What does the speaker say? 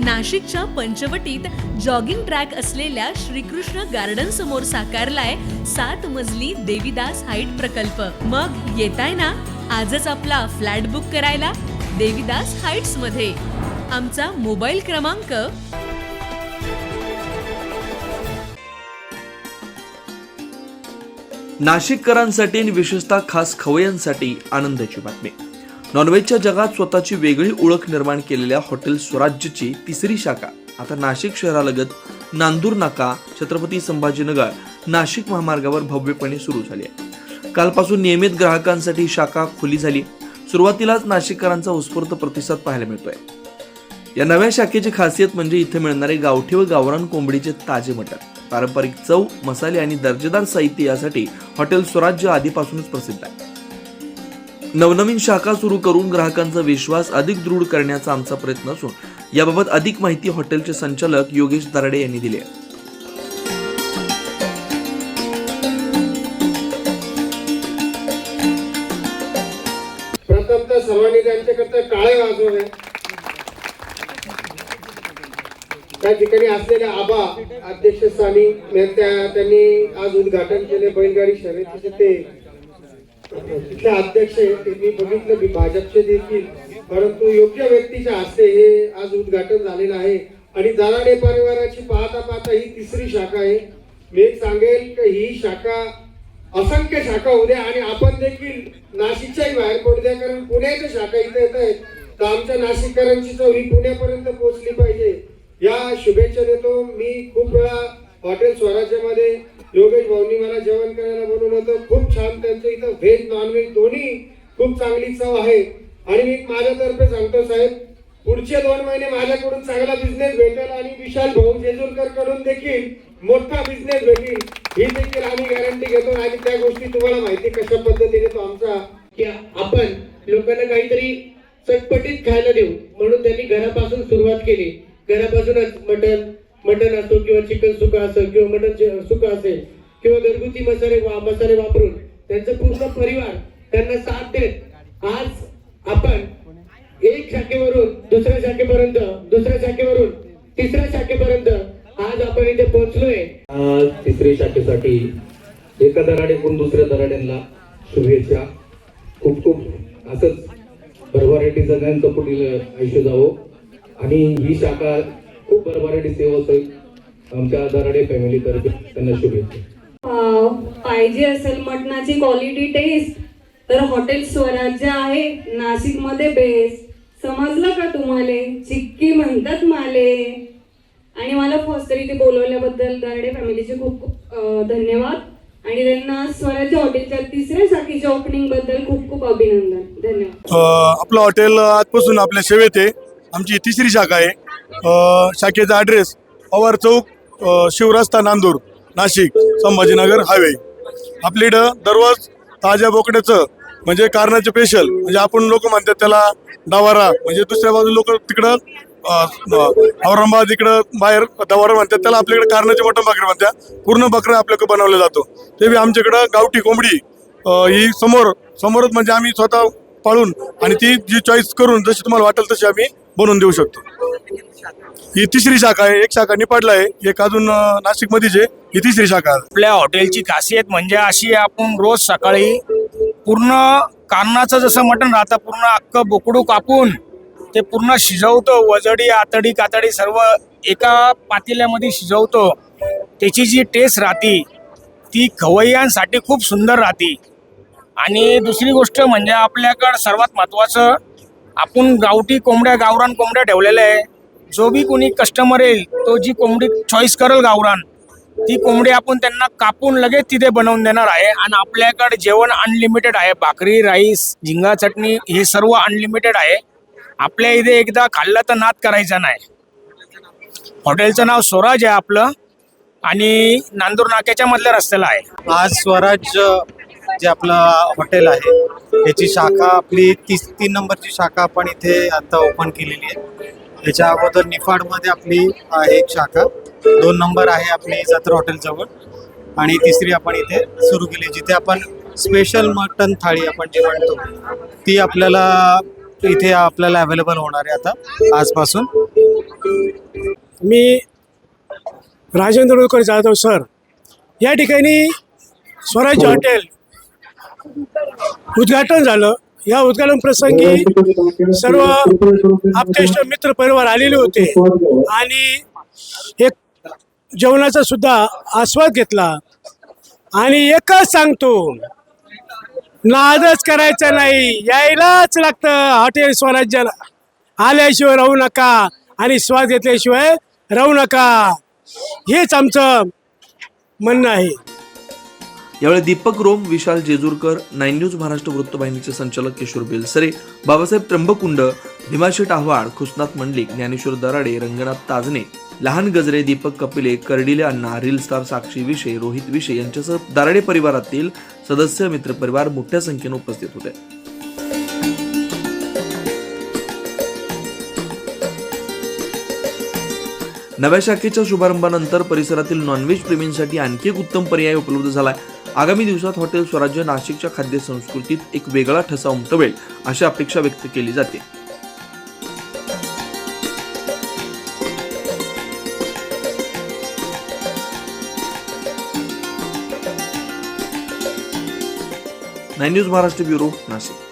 नाशिकच्या पंचवटीत jogging track असलेल्या Shrikrishna garden समोर साकारलाय 7 मजली देवीदास हाईट प्रकल्प। मग येताय ना आजच आपला फ्लॅट बुक करायला देवीदास हाईट्स मध्ये। आमचा मोबाईल क्रमांक नाशिककरांसाठी आणि विशेषतः खास खवय्यांसाठी आनंदाची बातमी। नॉनव्हेजच्या जगात स्वतःची वेगळी ओळख निर्माण केलेल्या हॉटेल स्वराज्यची तिसरी शाखा आता नाशिक शहरालगत नांदूर नाका छत्रपती संभाजीनगर नाशिक महामार्गावर भव्यपणे सुरू झाली आहे। कालपासून नियमित ग्राहकांसाठी शाखा खुली झाली। सुरुवातीलाच नाशिककरांचा उत्स्फूर्त प्रतिसाद पाहायला मिळतोय। या नव्या शाखेची खासियत म्हणजे इथे मिळणारे गावठी व गावरान कोंबडीचे ताजे मटण, पारंपरिक चव, मसाले आणि दर्जेदार साहित्य यासाठी हॉटेल स्वराज्य आधीपासूनच प्रसिद्ध आहे। नवनवीन शाखा सुरू करून ग्राहकांचा विश्वास अधिक दृढ करण्याचा आमचा प्रयत्न असून याबाबत अधिक माहिती हॉटेलचे संचालक योगेश दराडे यांनी दिली आहे। प्रथमतः सर्वांनी त्यांच्याकडे टाळे वाजवले। त्या ठिकाणी असलेल्या आबा अध्यक्षस्थानी त्यांनी आज उद्घाटन केले बैलगाडी शर्यतीचे। ते तिथले अध्यक्ष त्यांनी बघितलं भाजपचे देखील, परंतु योग्य व्यक्तीच्या हस्ते हे आज उद्घाटन झालेलं आहे। आणि दराडे परिवाराची पाहता पाहता ही तिसरी शाखा आहे। मी एक सांगेल की ही शाखा असंख्य शाखा होऊ द्या आणि आपण देखील नाशिकच्याही बाहेर पडू द्या, कारण पुण्याच्या शाखा इथे येत आहेत तर आमच्या नाशिककरांची चव ही पुण्यापर्यंत पोहोचली पाहिजे या शुभेच्छा देतो। मी खूप वेळा हॉटेल स्वराज्यामध्ये योगेश भाऊंनी मला जेवण करायला बोलवलं होतं। खूप छान त्यांचं इथं व्हेज नॉनव्हेज दोन्ही खूप चांगली चव आहे। आणि मी माझ्यातर्फे सांगतो साहेब, पुढचे 2 महिने माझ्याकडून चांगला बिझनेस भेटेल आणि विशाल भाऊ जेजुरकर कडून देखील मोठा बिझनेस भेटेल ही देखील आम्ही गॅरंटी घेतो। आणि त्या गोष्टी तुम्हाला माहिती कशा पद्धतीने तो आमचा की आपण लोकांना काहीतरी चटपटीत खायला देऊ म्हणून त्यांनी घरापासून सुरुवात केली। घरापासूनच मटन असो किंवा चिकन सुका असो किंवा मटन सुका असेल किंवा घरगुती मसाले वापरून त्यांचा पूर्ण परिवार त्यांना साथ देत आज आपण एक शाखेवरून दुसऱ्या शाखेपर्यंत, दुसऱ्या शाखेवरून तिसऱ्या शाखेपर्यंत आज आपण इथे पोहोचलोय। तिसरी शाखेसाठी एका दराडेकडून दुसऱ्या दराड्यांना शुभेच्छा। खूप खूप असंच भरभराटी सगळ्यांचं पुढील आयुष्य जावं आणि ही शाखा खूप भरभराटी सेवा होईल। आमच्या दराडे फॅमिली तर्फे त्यांना शुभेच्छा। पाहिजे असेल मटणाची क्वालिटी टेस्ट तर हॉटेल स्वराज्य आहे नाशिक मध्ये बेस्ट। समजलं का तुम्हाला? चिक्की म्हणतात माले। आणि मला फर्स्ट तरी ते बोलवल्याबद्दल दराडे फॅमिलीचे खूप खूप धन्यवाद आणि त्यांना स्वराज्य हॉटेलच्या तिसऱ्या शाखेच्या ओपनिंग बद्दल खूप खूप अभिनंदन। धन्यवाद। आपलं हॉटेल आजपासून आपल्या सेवेत आहे। आमची तिसरी शाखा आहे। शाखेचा ॲड्रेस पवार चौक, शिवरस्ता, नांदूर, नाशिक संभाजीनगर हायवे। आपल्या इथं दररोज ताज्या बोकड्याचं म्हणजे कारणाचे स्पेशल म्हणजे आपण लोक म्हणतात त्याला डवारा, म्हणजे दुसऱ्या बाजू लोक तिकडं औरंगाबाद इकडं बाहेर डवारा म्हणतात त्याला, आपल्याकडे कारणाचे मटण बकरे म्हणतात। पूर्ण बकरा आपल्याकडे बनवलं जातो। ते बी आमच्याकडं गावठी कोंबडी ही समोरच म्हणजे आम्ही स्वतः पाळून आणि ती जी चॉईस करून जशी तुम्हाला वाटेल तशी आम्ही बनवून देऊ शकतो। ही तिसरी शाखा आहे। एक शाखा निपाडला आहे, एक अजून नाशिक मध्येच आहे। ही तिसरी शाखा आहे। आपल्या हॉटेलची खासियत म्हणजे अशी, आपण रोज सकाळी पूर्ण कारणाचं जसं मटण राहतं पूर्ण अख्खं बोकडू कापून ते पूर्ण शिजवतो। वजडी, आतडी, कातडी सर्व एका पातेल्यामध्ये शिजवतो। त्याची जी टेस्ट राहते ती खवय्यांसाठी खूप सुंदर राहते। आणि दुसरी गोष्ट म्हणजे आपल्याकडं सर्वात महत्त्वाचं, आपण गावठी कोंबड्या, गावरान कोंबड्या ठेवलेल्या आहे। जो बी कोणी कस्टमर येईल तो जी कोंबडी चॉईस करेल गावरान, ती कोंबडी आपण त्यांना कापून लगेच तिथे बनवून देणार आहे। आणि आपल्याकडे जेवण अनलिमिटेड आहे। भाकरी, राईस, झिंगा, चटणी हे सर्व अनलिमिटेड आहे। आपल्या इथे एकदा खाल्लं तर नाद करायचा नाही। हॉटेलचं नाव स्वराज आहे आपलं आणि नांदूर नाक्याच्या मधल्या रस्त्याला आहे। आज स्वराज जे आपलं हॉटेल आहे त्याची शाखा आपली 3 नंबरची शाखा आपण इथे आता ओपन केलेली आहे। याच्या अगोदर निफाडमध्ये आपली आहे एक शाखा, 2 नंबर आहे आपली जत्रा हॉटेल जवळ आणि तिसरी आपण इथे सुरू केली जिथे आपण स्पेशल मटन थाळी आपण जे म्हणतो ती आपल्याला इथे अवेलेबल होणार आहे आता आजपासून। मी राजेंद्र उळकर जाधव सर, या ठिकाणी स्वराज्य हॉटेल उद्घाटन झालं. या उद्घाटन प्रसंगी सर्व आप्तेष्ट मित्र परिवार आलेले होते आणि एक जेवणाचा सुद्धा आस्वाद घेतला. आणि एकच सांगतो, नादच करायचा नाही, यायलाच लागतं हॉटेल स्वराज्याला. आल्याशिवाय राहू नका आणि स्वाद घेतल्याशिवाय राहू नका, हेच आमचं म्हणणं आहे. यावेळी दीपक रोम, विशाल जेजूरकर, 9 न्यूज महाराष्ट्र वृत्तवाहिनीचे संचालक किशोर बेलसरे, बाबासाहेब त्र्यंबकुंड, भीमाशेठ आव्हाड, खुसनाथ मंडलिक, ज्ञानेश्वर दराडे, रंगनाथ ताजने, लहान गजरे, दीपक कपिले, कर्डिले अण्णा, रील स्टार साक्षी विषय, रोहित विषय यांच्यासह दराडे परिवारातील सदस्य, मित्रपरिवार मोठ्या संख्येने उपस्थित होते. नव्या शाखेच्या शुभारंभानंतर परिसरातील नॉनव्हेज प्रेमींसाठी आणखी एक उत्तम पर्याय उपलब्ध झालाय. आगामी दिवसात हॉटेल स्वराज्य नाशिकच्या खाद्य संस्कृतीत एक वेगळा ठसा उमटवेल अशी अपेक्षा व्यक्त केली जाते. Nine news Maharashtra bureau, Nashik.